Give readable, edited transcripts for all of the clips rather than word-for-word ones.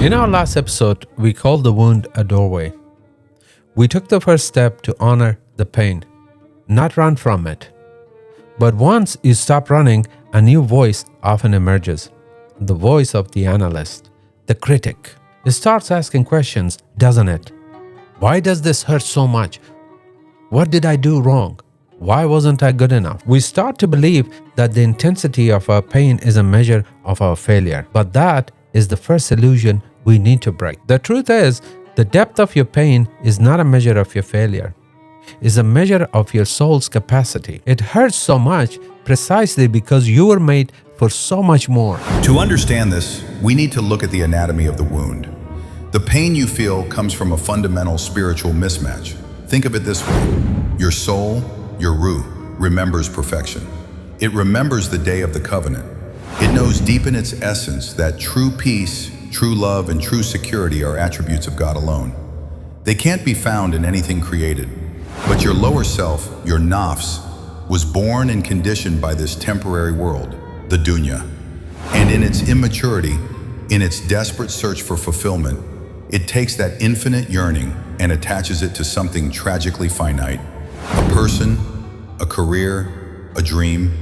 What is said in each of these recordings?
In our last episode, we called the wound a doorway. We took the first step to honor the pain, not run from it. But once you stop running, a new voice often emerges. The voice of the analyst, the critic. It starts asking questions, doesn't it? Why does this hurt so much? What did I do wrong? Why wasn't I good enough? We start to believe that the intensity of our pain is a measure of our failure. But that is the first illusion we need to break. The truth is, the depth of your pain is not a measure of your failure. It's a measure of your soul's capacity. It hurts so much precisely because you were made for so much more. To understand this, we need to look at the anatomy of the wound. The pain you feel comes from a fundamental spiritual mismatch. Think of it this way. Your soul, your ruh, remembers perfection. It remembers the day of the covenant. It knows deep in its essence that true peace, true love, and true security are attributes of God alone. They can't be found in anything created. But your lower self, your Nafs, was born and conditioned by this temporary world, the dunya. And in its immaturity, in its desperate search for fulfillment, it takes that infinite yearning and attaches it to something tragically finite. A person, a career, a dream,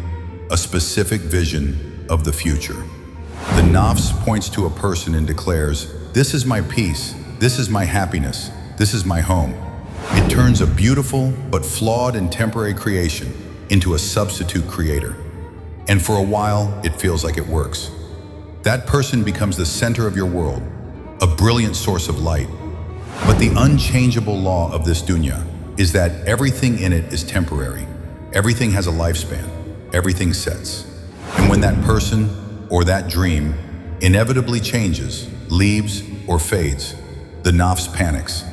a specific vision of the future. The Nafs points to a person and declares, "This is my peace, this is my happiness, this is my home." It turns a beautiful but flawed and temporary creation into a substitute creator. And for a while, it feels like it works. That person becomes the center of your world, a brilliant source of light. But the unchangeable law of this dunya is that everything in it is temporary. Everything has a lifespan. Everything sets. And when that person or that dream inevitably changes, leaves, or fades, the Nafs panics.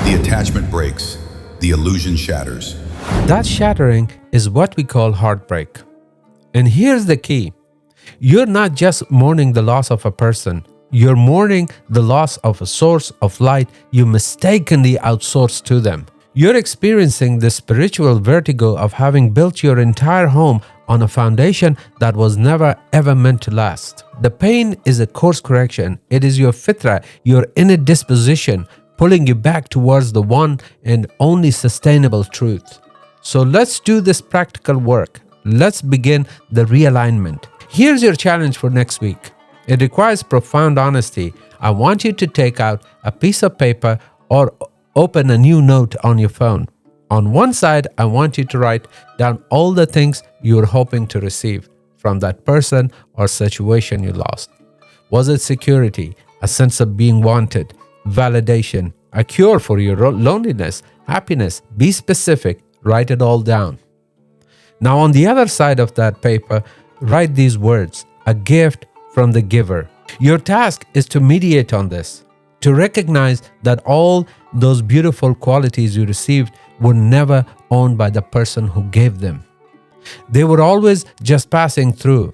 The attachment breaks. The illusion shatters. That shattering is what we call heartbreak. And here's the key. You're not just mourning the loss of a person. You're mourning the loss of a source of light you mistakenly outsourced to them. You're experiencing the spiritual vertigo of having built your entire home on a foundation that was never ever meant to last. The pain is a course correction. It is your fitra, your innate disposition, pulling you back towards the one and only sustainable truth. So let's do this practical work. Let's begin the realignment. Here's your challenge for next week. It requires profound honesty. I want you to take out a piece of paper or open a new note on your phone. On one side, I want you to write down all the things you're hoping to receive from that person or situation you lost. Was it security, a sense of being wanted, validation, a cure for your loneliness, happiness? Be specific, write it all down. Now on the other side of that paper, write these words, a gift from the giver. Your task is to mediate on this, to recognize that all those beautiful qualities you received were never owned by the person who gave them. They were always just passing through.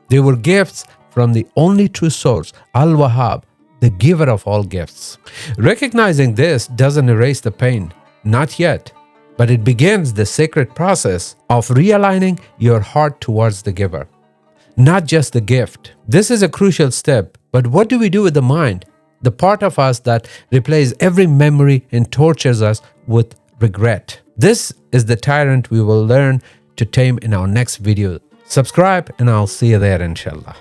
They were gifts from the only true source, Al-Wahhab, the giver of all gifts. Recognizing this doesn't erase the pain, not yet, but it begins the sacred process of realigning your heart towards the giver, not just the gift. This is a crucial step, but what do we do with the mind? The part of us that replays every memory and tortures us with regret. This is the tyrant we will learn to tame in our next video. Subscribe and I'll see you there, inshallah.